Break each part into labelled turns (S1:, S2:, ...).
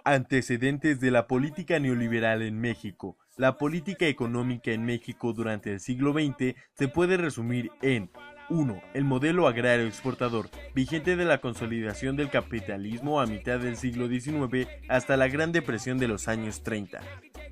S1: Antecedentes de la política neoliberal en México. La política económica en México durante el siglo XX se puede resumir en 1. El modelo agrario exportador, vigente de la consolidación del capitalismo a mitad del siglo XIX hasta la Gran Depresión de los años 30.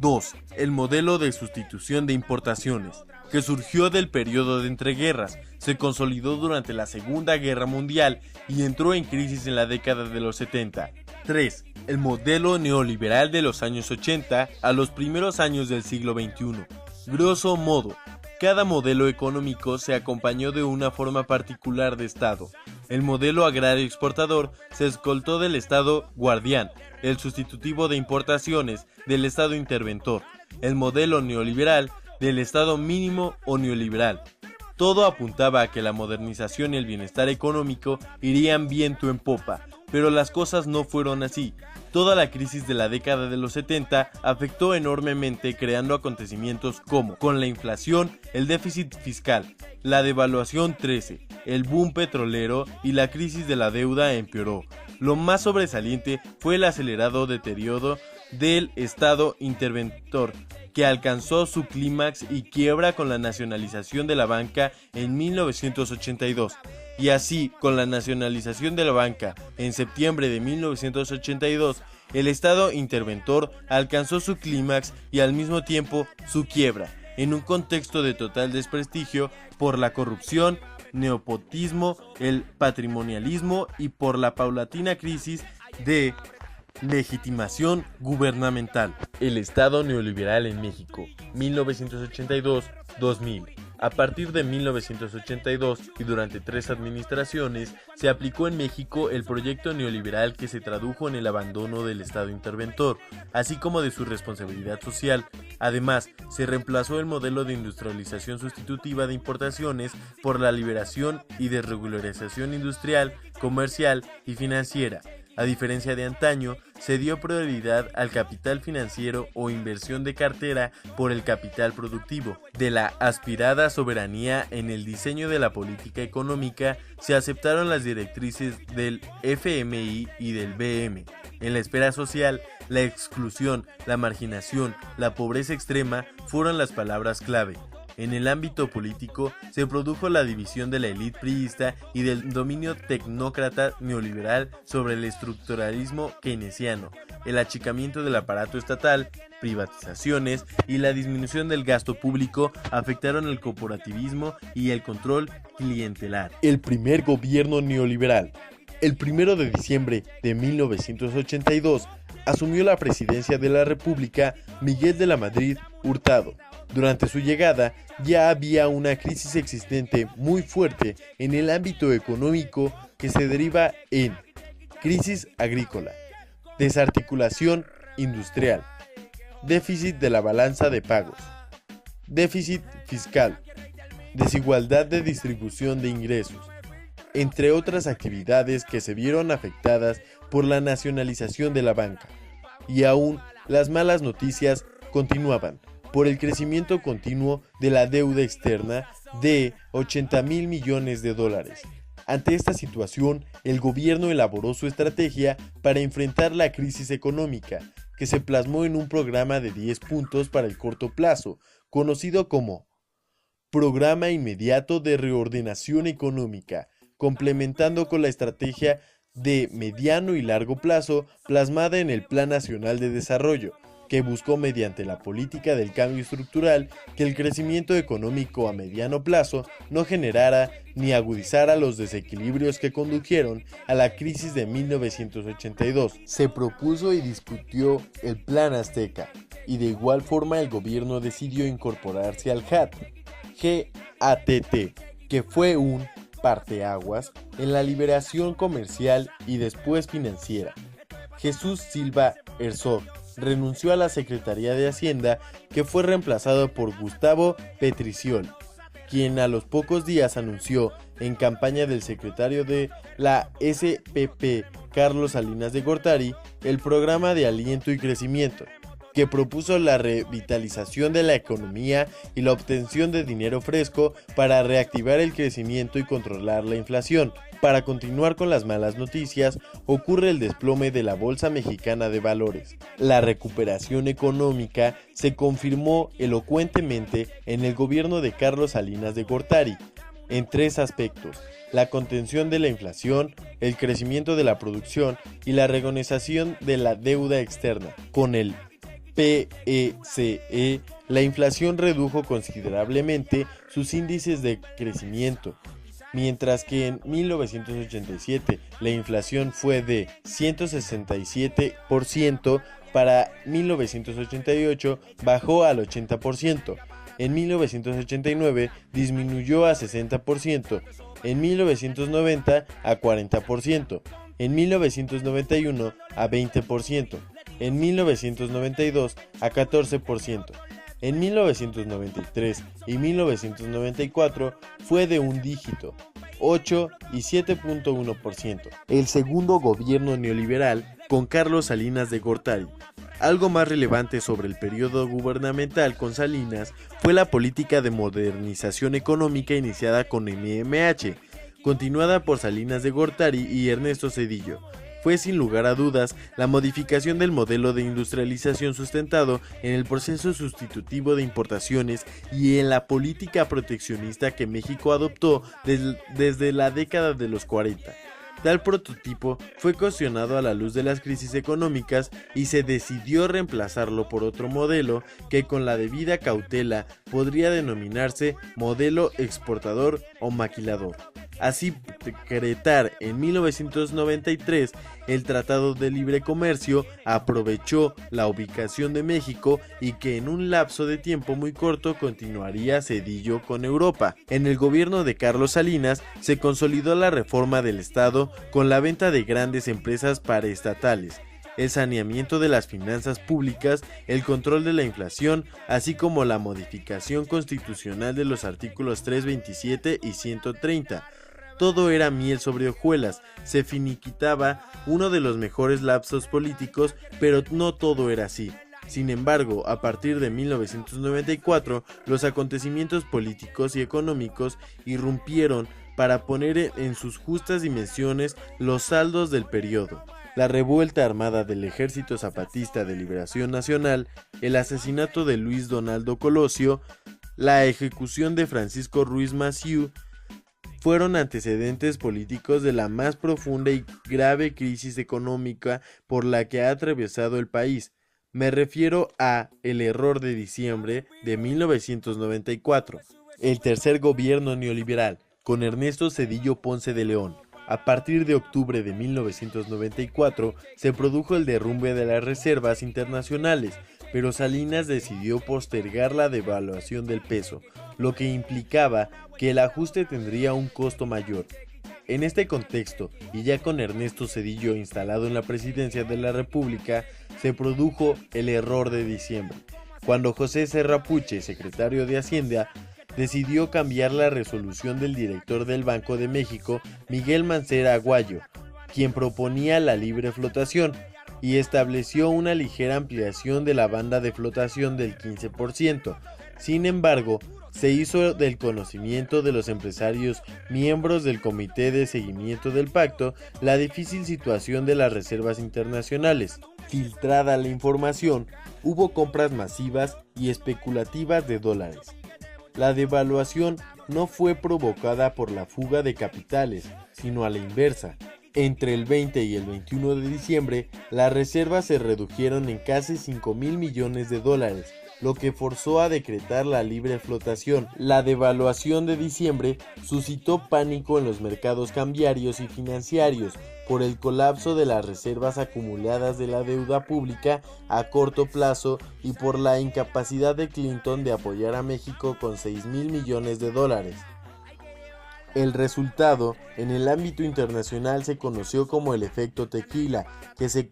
S1: 2. El modelo de sustitución de importaciones, que surgió del periodo de entreguerras, se consolidó durante la Segunda Guerra Mundial y entró en crisis en la década de los 70. 3. El modelo neoliberal de los años 80 a los primeros años del siglo XXI. Grosso modo, cada modelo económico se acompañó de una forma particular de Estado. El modelo agrario exportador se escoltó del Estado guardián, el sustitutivo de importaciones del Estado interventor, el modelo neoliberal del Estado mínimo o neoliberal. Todo apuntaba a que la modernización y el bienestar económico irían viento en popa, pero las cosas no fueron así. Toda la crisis de la década de los 70 afectó enormemente, creando acontecimientos como, con la inflación, el déficit fiscal, la devaluación 13, el boom petrolero y la crisis de la deuda empeoró. Lo más sobresaliente fue el acelerado deterioro del Estado interventor, que alcanzó su clímax y quiebra con la nacionalización de la banca en 1982. Y así, con la nacionalización de la banca en septiembre de 1982, el Estado interventor alcanzó su clímax y al mismo tiempo su quiebra, en un contexto de total desprestigio por la corrupción, nepotismo, el patrimonialismo y por la paulatina crisis de legitimación gubernamental. El Estado neoliberal en México, 1982-2000. A partir de 1982 y durante 3 administraciones, se aplicó en México el proyecto neoliberal que se tradujo en el abandono del Estado interventor, así como de su responsabilidad social. Además, se reemplazó el modelo de industrialización sustitutiva de importaciones por la liberación y desregularización industrial, comercial y financiera. A diferencia de antaño, se dio prioridad al capital financiero o inversión de cartera por el capital productivo. De la aspirada soberanía en el diseño de la política económica, se aceptaron las directrices del FMI y del BM. En la esfera social, la exclusión, la marginación, la pobreza extrema fueron las palabras clave. En el ámbito político, se produjo la división de la élite priista y del dominio tecnócrata neoliberal sobre el estructuralismo keynesiano, el achicamiento del aparato estatal, privatizaciones y la disminución del gasto público afectaron el corporativismo y el control clientelar. El primer gobierno neoliberal. El 1 de diciembre de 1982 asumió la presidencia de la República Miguel de la Madrid Hurtado. Durante su llegada ya había una crisis existente muy fuerte en el ámbito económico que se deriva en crisis agrícola, desarticulación industrial, déficit de la balanza de pagos, déficit fiscal, desigualdad de distribución de ingresos, entre otras actividades que se vieron afectadas por la nacionalización de la banca. Y aún las malas noticias continuaban por el crecimiento continuo de la deuda externa de 80,000 millones de dólares. Ante esta situación, el gobierno elaboró su estrategia para enfrentar la crisis económica, que se plasmó en un programa de 10 puntos para el corto plazo, conocido como Programa Inmediato de Reordenación Económica, complementando con la estrategia de mediano y largo plazo plasmada en el Plan Nacional de Desarrollo, que buscó mediante la política del cambio estructural que el crecimiento económico a mediano plazo no generara ni agudizara los desequilibrios que condujeron a la crisis de 1982. Se propuso y discutió el Plan Azteca, y de igual forma el gobierno decidió incorporarse al GATT, que fue un parteaguas en la liberación comercial y después financiera. Jesús Silva Herzog renunció a la Secretaría de Hacienda, que fue reemplazado por Gustavo Petriciol, quien a los pocos días anunció en campaña del secretario de la SPP, Carlos Salinas de Gortari, el programa de aliento y crecimiento, que propuso la revitalización de la economía y la obtención de dinero fresco para reactivar el crecimiento y controlar la inflación. Para continuar con las malas noticias, ocurre el desplome de la Bolsa Mexicana de Valores. La recuperación económica se confirmó elocuentemente en el gobierno de Carlos Salinas de Gortari, en 3 aspectos: la contención de la inflación, el crecimiento de la producción y la renegociación de la deuda externa. Con el PECE, la inflación redujo considerablemente sus índices de crecimiento, mientras que en 1987 la inflación fue de 167%, para 1988 bajó al 80%, en 1989 disminuyó a 60%, en 1990 a 40%, en 1991 a 20%, en 1992 a 14%. En 1993 y 1994 fue de un dígito, 8 y 7.1%. El segundo gobierno neoliberal con Carlos Salinas de Gortari. Algo más relevante sobre el periodo gubernamental con Salinas fue la política de modernización económica iniciada con MMH, continuada por Salinas de Gortari y Ernesto Zedillo. Fue sin lugar a dudas la modificación del modelo de industrialización sustentado en el proceso sustitutivo de importaciones y en la política proteccionista que México adoptó desde la década de los 40. Tal prototipo fue cuestionado a la luz de las crisis económicas y se decidió reemplazarlo por otro modelo que con la debida cautela podría denominarse modelo exportador o maquilador. Así decretar en 1993 el Tratado de Libre Comercio aprovechó la ubicación de México y que en un lapso de tiempo muy corto continuaría Zedillo con Europa. En el gobierno de Carlos Salinas se consolidó la reforma del Estado con la venta de grandes empresas paraestatales, el saneamiento de las finanzas públicas, el control de la inflación, así como la modificación constitucional de los artículos 327 y 130. Todo era miel sobre hojuelas, se finiquitaba uno de los mejores lapsos políticos, pero no todo era así. Sin embargo, a partir de 1994, los acontecimientos políticos y económicos irrumpieron para poner en sus justas dimensiones los saldos del periodo. La revuelta armada del Ejército Zapatista de Liberación Nacional, el asesinato de Luis Donaldo Colosio, la ejecución de Francisco Ruiz Massieu, fueron antecedentes políticos de la más profunda y grave crisis económica por la que ha atravesado el país. Me refiero a el error de diciembre de 1994, el tercer gobierno neoliberal, con Ernesto Zedillo Ponce de León. A partir de octubre de 1994 se produjo el derrumbe de las reservas internacionales, pero Salinas decidió postergar la devaluación del peso, lo que implicaba que el ajuste tendría un costo mayor. En este contexto, y ya con Ernesto Zedillo instalado en la presidencia de la República, se produjo el error de diciembre, cuando José Serra Puche, secretario de Hacienda, decidió cambiar la resolución del director del Banco de México, Miguel Mancera Aguayo, quien proponía la libre flotación, y estableció una ligera ampliación de la banda de flotación del 15%. Sin embargo, se hizo del conocimiento de los empresarios miembros del Comité de Seguimiento del Pacto la difícil situación de las reservas internacionales. Filtrada la información, hubo compras masivas y especulativas de dólares. La devaluación no fue provocada por la fuga de capitales, sino a la inversa. Entre el 20 y el 21 de diciembre, las reservas se redujeron en casi 5,000 millones de dólares, lo que forzó a decretar la libre flotación. La devaluación de diciembre suscitó pánico en los mercados cambiarios y financieros por el colapso de las reservas acumuladas de la deuda pública a corto plazo y por la incapacidad de Clinton de apoyar a México con 6,000 millones de dólares. El resultado en el ámbito internacional se conoció como el efecto tequila, que se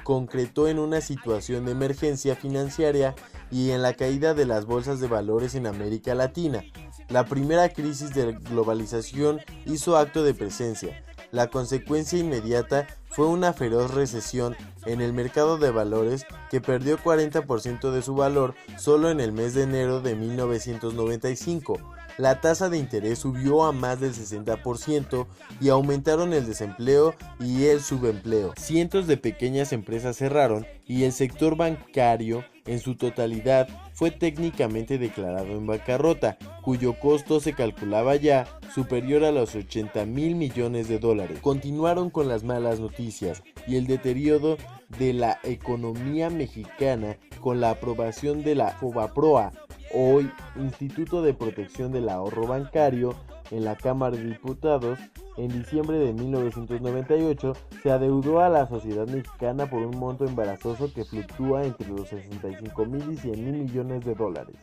S1: concretó en una situación de emergencia financiera y en la caída de las bolsas de valores en América Latina. La primera crisis de globalización hizo acto de presencia. La consecuencia inmediata fue una feroz recesión en el mercado de valores que perdió 40% de su valor solo en el mes de enero de 1995. La tasa de interés subió a más del 60% y aumentaron el desempleo y el subempleo. Cientos de pequeñas empresas cerraron y el sector bancario en su totalidad fue técnicamente declarado en bancarrota, cuyo costo se calculaba ya superior a los 80,000 millones de dólares. Continuaron con las malas noticias y el deterioro de la economía mexicana con la aprobación de la FOBAPROA, hoy Instituto de Protección del Ahorro Bancario, en la Cámara de Diputados. En diciembre de 1998 se adeudó a la sociedad mexicana por un monto embarazoso que fluctúa entre los 65,000 y 100,000 millones de dólares.